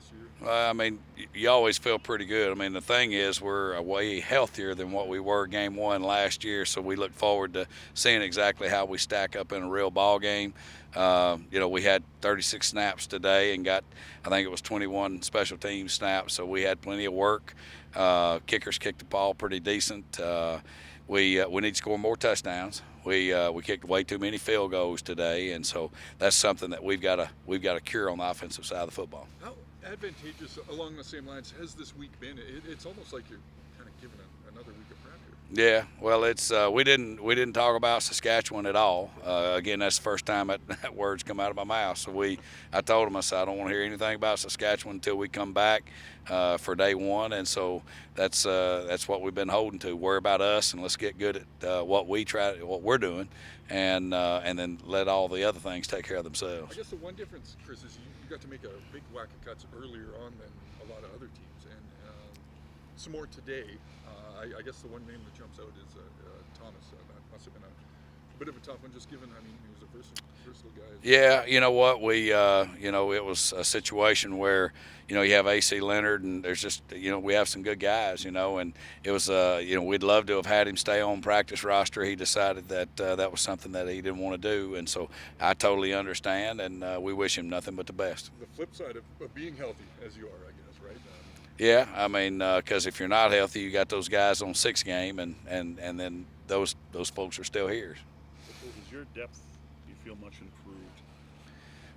this year? I mean, you always feel pretty good. I mean, the thing is, we're way healthier than what we were game one last year, so we look forward to seeing exactly how we stack up in a real ball game. We had 36 snaps today and got, I think it was 21 special team snaps, so we had plenty of work. Kickers kicked the ball pretty decent. We need to score more touchdowns. We kicked way too many field goals today, and so that's something that we've got to cure on the offensive side of the football. How advantageous along the same lines has this week been? It's almost like you're kind of given another week of prep here. Yeah, well, it's we didn't talk about Saskatchewan at all. Again, that's the first time that words come out of my mouth. So I told them, I said, I don't want to hear anything about Saskatchewan until we come back for day one, and so that's what we've been holding to. Worry about us, and let's get good at what we're doing, and then let all the other things take care of themselves. I guess the one difference, Chris, is you got to make a big whack of cuts earlier on than a lot of other teams, and some more today. I guess the one name that jumps out is Thomas. That must have been a bit of a tough one, just given, I mean, he was a versatile guy. Yeah, you know what? It was a situation where, you have AC Leonard, and there's just, we have some good guys, and it was, we'd love to have had him stay on practice roster. He decided that that was something that he didn't want to do, and so I totally understand, and we wish him nothing but the best. The flip side of being healthy, as you are, I guess, right? Yeah, I mean, because if you're not healthy, you got those guys on 6 game, and then those folks are still here. Does your depth, do you feel much improved?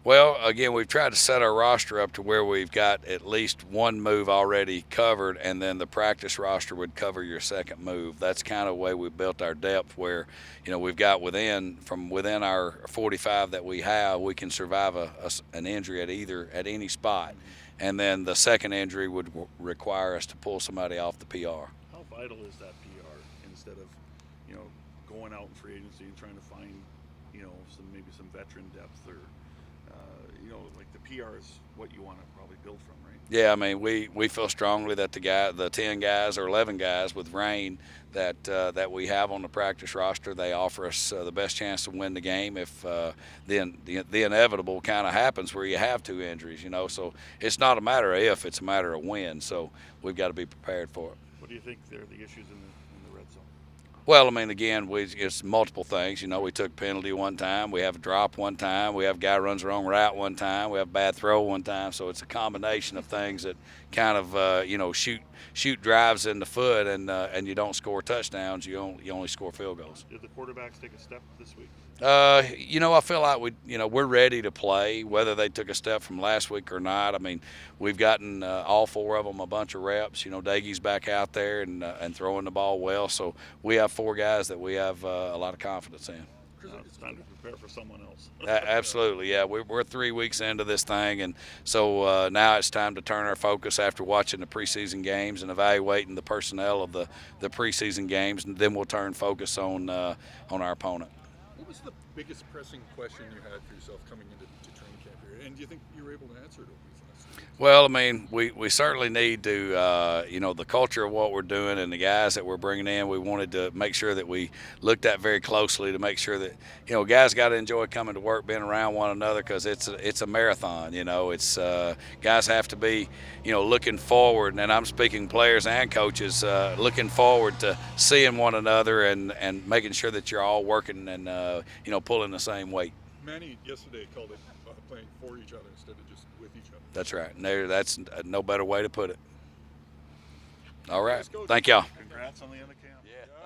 Well, again, we've tried to set our roster up to where we've got at least one move already covered, and then the practice roster would cover your second move. That's kind of the way we built our depth, where we've got within our 45 that we have, we can survive an injury at any spot, and then the second injury would require us to pull somebody off the PR. How vital is that PR instead of, going out in free agency and trying to find, some veteran depth or, like the PR is what you want to probably build from, right? Yeah, I mean, we feel strongly that the 10 guys or 11 guys with Rain that we have on the practice roster, they offer us the best chance to win the game if the inevitable kind of happens where you have two injuries, So it's not a matter of if, it's a matter of when. So we've got to be prepared for it. What do you think are the issues in the red zone? Well, I mean, again, it's multiple things. We took penalty one time. We have a drop one time. We have a guy runs the wrong route one time. We have a bad throw one time. So it's a combination of things that kind of, shoot drives in the foot, and you don't score touchdowns. You only score field goals. Did the quarterbacks take a step this week? I feel like we're ready to play, whether they took a step from last week or not. I mean, we've gotten all four of them a bunch of reps. Daigie's back out there and throwing the ball well. So we have four guys that we have a lot of confidence in. Now it's time to prepare for someone else. Absolutely, yeah. We're 3 weeks into this thing, and so now it's time to turn our focus after watching the preseason games and evaluating the personnel of the preseason games, and then we'll turn focus on our opponent. What was the biggest pressing question you had for yourself coming into training camp here? And do you think you were able to answer it over these last 2 weeks? Well, I mean, we certainly need to, the culture of what we're doing and the guys that we're bringing in, we wanted to make sure that we looked at very closely to make sure that, guys got to enjoy coming to work, being around one another, because it's a marathon, It's guys have to be, looking forward, and I'm speaking players and coaches, looking forward to seeing one another and making sure that you're all working and, pulling the same weight. Manny yesterday called it playing for each other instead of just with each other. That's right. That's no better way to put it. All right. Thank y'all. Congrats on the end of camp. Yeah.